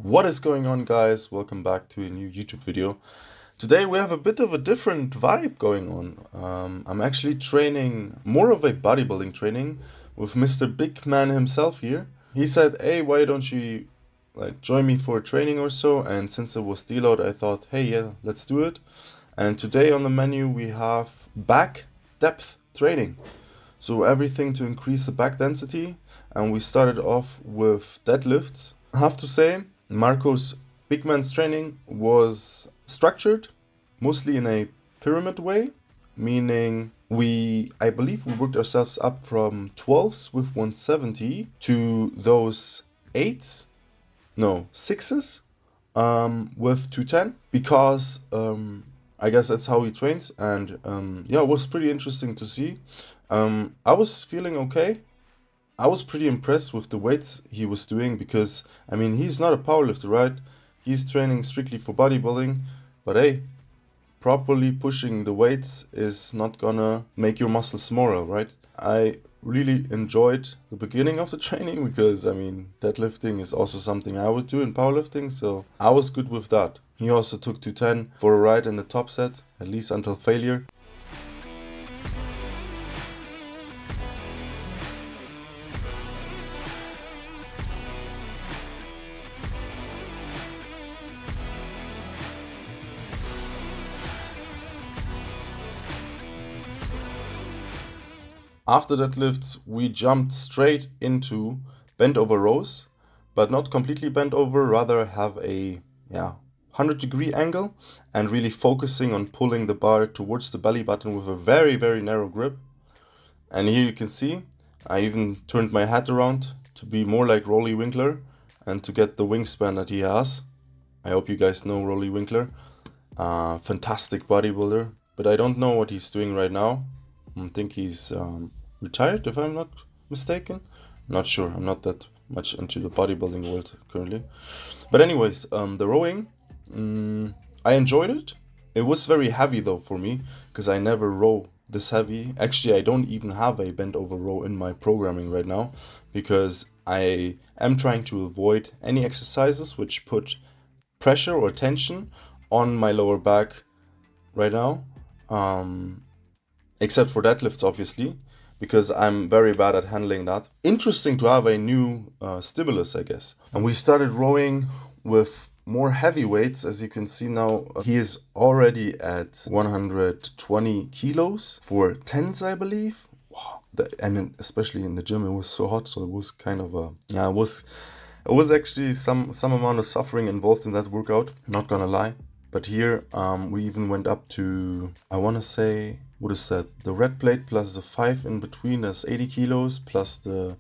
What is going on, guys? Welcome back to a new YouTube video. Today we have a bit of a different vibe going on. I'm actually training more of a bodybuilding training with Mr. Big Man himself here. He said, hey, why don't you join me for a training or so? And since it was deload, I thought, hey, yeah, let's do it. And today on the menu we have back depth training. So everything to increase the back density. And we started off with deadlifts. I have to say, Marco's big man's training was structured mostly in a pyramid way, meaning I believe we worked ourselves up from 12s with 170 to those 6s with 210 because I guess that's how he trains, and yeah, it was pretty interesting to see. I was feeling okay. I was pretty impressed with the weights he was doing because, I mean, he's not a powerlifter, right? He's training strictly for bodybuilding, but hey, properly pushing the weights is not gonna make your muscles smaller, right? I really enjoyed the beginning of the training because, I mean, deadlifting is also something I would do in powerlifting, so I was good with that. He also took 210 for a ride in the top set, at least until failure. After deadlifts, we jumped straight into bent over rows, but not completely bent over, rather have a 100-degree angle and really focusing on pulling the bar towards the belly button with a very, very narrow grip. And here you can see, I even turned my head around to be more like Rolly Winkler and to get the wingspan that he has. I hope you guys know Rolly Winkler. Fantastic bodybuilder, but I don't know what he's doing right now. I think he's retired, if I'm not mistaken. Not sure. I'm not that much into the bodybuilding world currently. But anyways, the rowing, I enjoyed it. It was very heavy though for me because I never row this heavy. Actually, I don't even have a bent over row in my programming right now because I am trying to avoid any exercises which put pressure or tension on my lower back right now. Except for deadlifts, obviously, because I'm very bad at handling that. Interesting to have a new stimulus, I guess. And we started rowing with more heavy weights. As you can see now, he is already at 120 kilos for 10s, I believe. Wow. And especially in the gym, it was so hot, so it was kind of it was actually some amount of suffering involved in that workout, not gonna lie. But here we even went up to, I want to say, what is that? The red plate plus the 5 in between is 80 kilos, plus the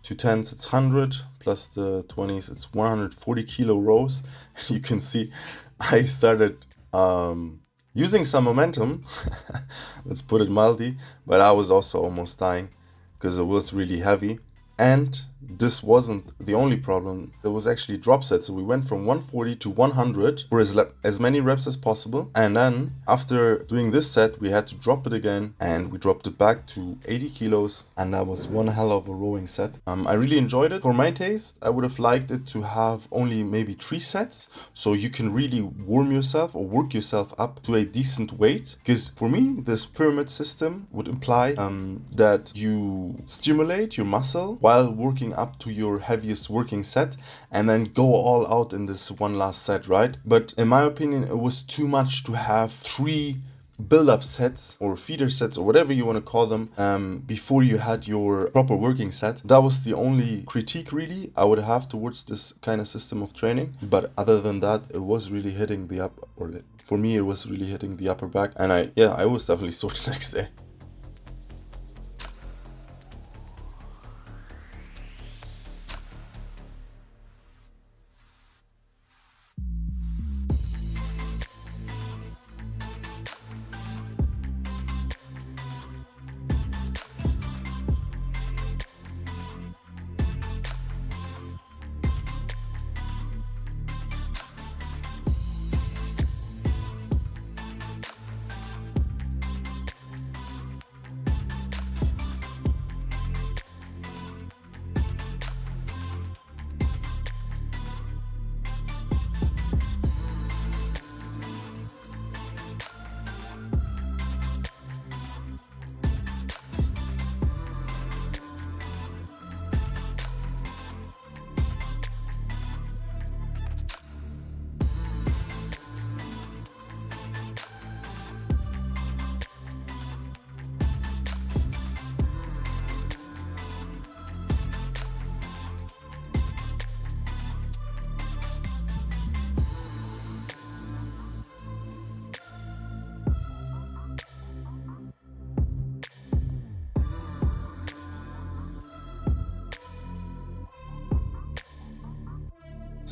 210s, it's 100, plus the 20s, it's 140 kilo rows. And you can see I started using some momentum, let's put it mildly, but I was also almost dying because it was really heavy. And this wasn't the only problem. There was actually drop sets. So we went from 140 to 100 for as many reps as possible. And then after doing this set, we had to drop it again. And we dropped it back to 80 kilos. And that was one hell of a rowing set. I really enjoyed it. For my taste, I would have liked it to have only maybe 3 sets. So you can really warm yourself or work yourself up to a decent weight. Because for me, this pyramid system would imply that you stimulate your muscle while working up to your heaviest working set and then go all out in this one last set, right? But in my opinion, it was too much to have 3 build-up sets or feeder sets or whatever you want to call them before you had your proper working set. That was the only critique really I would have towards this kind of system of training. But other than that, it was really hitting the for me it was really hitting the upper back, and I was definitely sore the next day.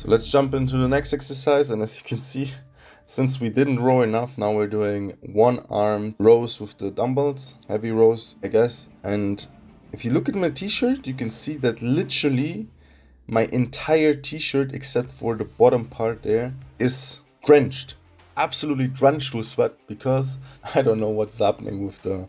So let's jump into the next exercise, and as you can see, since we didn't row enough, now we're doing one arm rows with the dumbbells, heavy rows, I guess. And if you look at my t-shirt, you can see that literally my entire t-shirt, except for the bottom part there, is drenched, absolutely drenched with sweat, because I don't know what's happening with the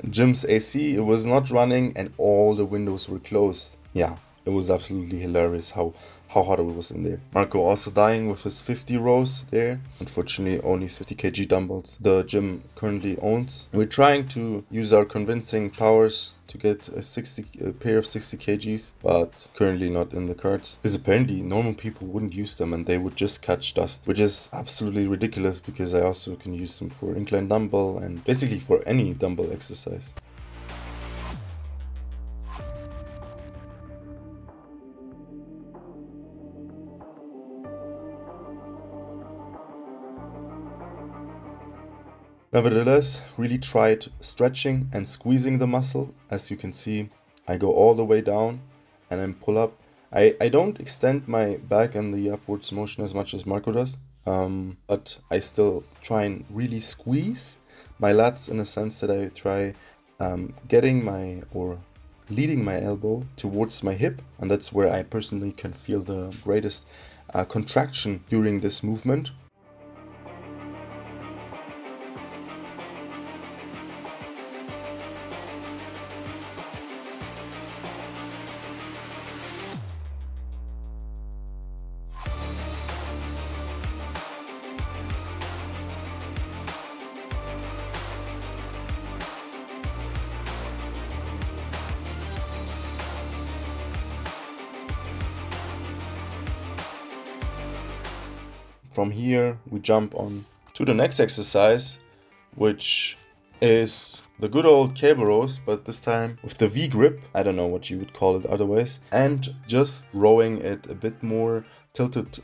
gym's AC. It was not running and all the windows were closed. Yeah, it was absolutely hilarious how hot it was in there. Marco also dying with his 50 rows there. Unfortunately, only 50 kg dumbbells the gym currently owns. We're trying to use our convincing powers to get a pair of 60 kgs, but currently not in the cards. Because apparently normal people wouldn't use them and they would just catch dust, which is absolutely ridiculous, because I also can use them for incline dumbbell and basically for any dumbbell exercise. Nevertheless, really tried stretching and squeezing the muscle. As you can see, I go all the way down and then pull up. I don't extend my back in the upwards motion as much as Marco does, but I still try and really squeeze my lats, in a sense that I try leading my elbow towards my hip, and that's where I personally can feel the greatest contraction during this movement. From here, we jump on to the next exercise, which is the good old cable rows, but this time with the V grip. I don't know what you would call it otherwise. And just rowing it a bit more tilted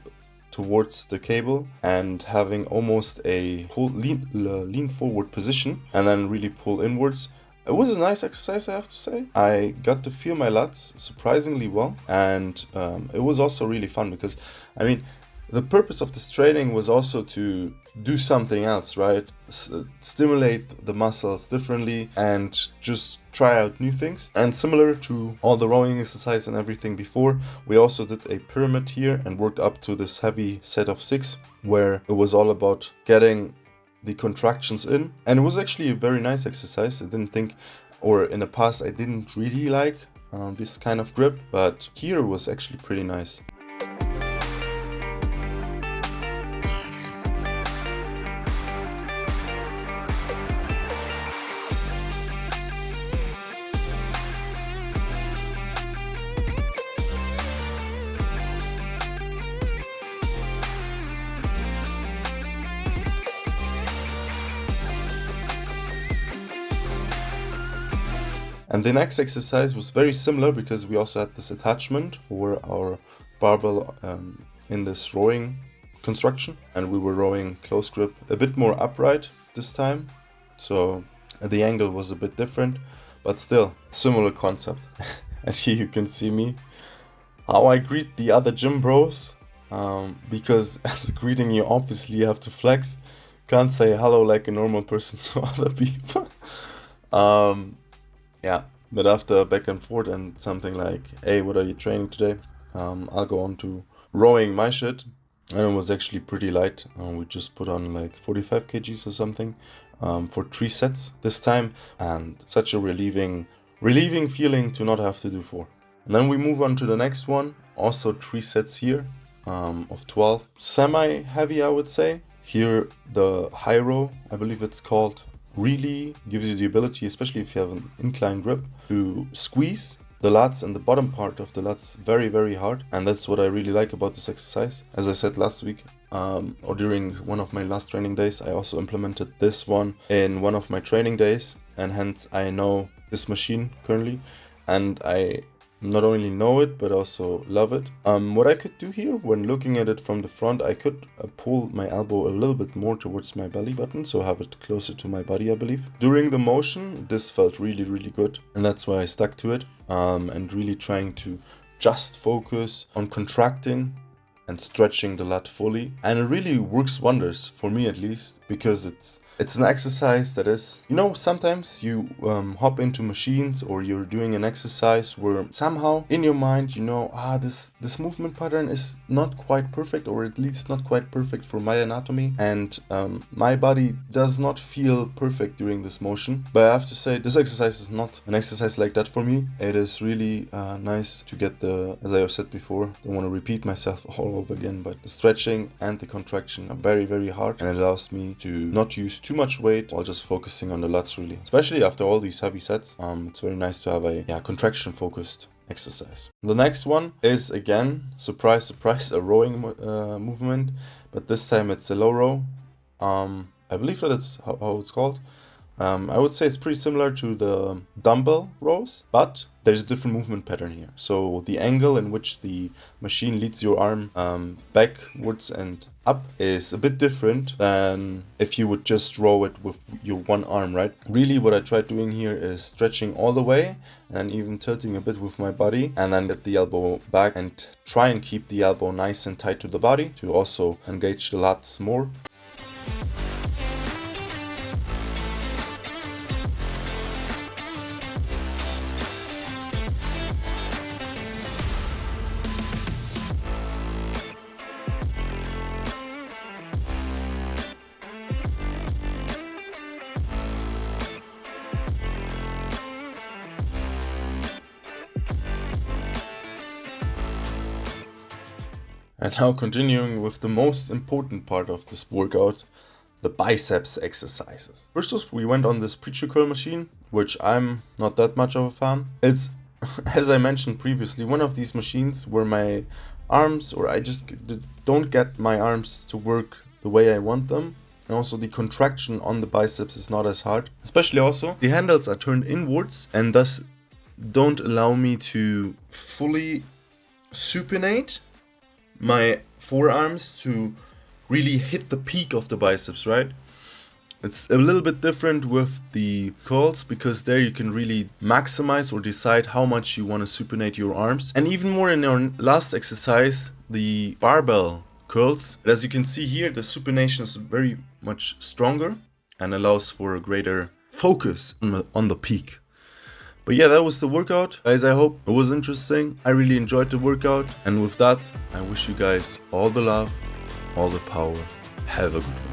towards the cable and having almost a lean forward position and then really pull inwards. It was a nice exercise, I have to say. I got to feel my lats surprisingly well, and it was also really fun because, I mean, the purpose of this training was also to do something else, right? Stimulate the muscles differently and just try out new things. And similar to all the rowing exercise and everything before, we also did a pyramid here and worked up to this heavy set of 6, where it was all about getting the contractions in. And it was actually a very nice exercise. I didn't think, or in the past, I didn't really like this kind of grip, but here it was actually pretty nice. And the next exercise was very similar because we also had this attachment for our barbell in this rowing construction, and we were rowing close grip, a bit more upright this time, so the angle was a bit different, but still similar concept. And here you can see me, how I greet the other gym bros, because as greeting you obviously you have to flex, can't say hello like a normal person to other people. Yeah, but after back and forth and something like, hey, what are you training today? I'll go on to rowing my shit. And it was actually pretty light. We just put on like 45 kgs or something for 3 sets this time. And such a relieving feeling to not have to do 4. And then we move on to the next one. Also 3 sets here of 12. Semi-heavy, I would say. Here, the high row, I believe it's called, really gives you the ability, especially if you have an incline grip, to squeeze the lats and the bottom part of the lats very, very hard. And that's what I really like about this exercise. As I said last week, or during one of my last training days, I also implemented this one in one of my training days, and hence I know this machine currently, and I not only know it but also love it. What I could do here, when looking at it from the front, I could pull my elbow a little bit more towards my belly button, so have it closer to my body, I believe. During the motion, this felt really, really good, and that's why I stuck to it, and really trying to just focus on contracting and stretching the lat fully. And it really works wonders, for me at least, because it's an exercise that is, sometimes you hop into machines or you're doing an exercise where somehow in your mind, this movement pattern is not quite perfect, or at least not quite perfect for my anatomy, and my body does not feel perfect during this motion. But I have to say, this exercise is not an exercise like that for me. It is really nice to get as I have said before, don't want to repeat myself all over again, but the stretching and the contraction are very, very hard, and it allows me to not use too much weight while just focusing on the lats, really. Especially after all these heavy sets, it's very nice to have a contraction focused exercise. The next one is, again, surprise, surprise, a rowing movement, but this time it's a low row. I believe that it's how it's called. I would say it's pretty similar to the dumbbell rows, but there's a different movement pattern here. So the angle in which the machine leads your arm backwards and up is a bit different than if you would just row it with your one arm, right? Really, what I tried doing here is stretching all the way and even tilting a bit with my body, and then get the elbow back and try and keep the elbow nice and tight to the body to also engage the lats more. And now continuing with the most important part of this workout, the biceps exercises. First off, we went on this preacher curl machine, which I'm not that much of a fan. It's, as I mentioned previously, one of these machines where my arms, or I just don't get my arms to work the way I want them. And also the contraction on the biceps is not as hard. Especially also, the handles are turned inwards and thus don't allow me to fully supinate my forearms to really hit the peak of the biceps, right? It's a little bit different with the curls, because there you can really maximize or decide how much you want to supinate your arms. And even more in our last exercise, the barbell curls. As you can see here, the supination is very much stronger and allows for a greater focus on the peak. But yeah, that was the workout. Guys, I hope it was interesting. I really enjoyed the workout. And with that, I wish you guys all the love, all the power. Have a good one.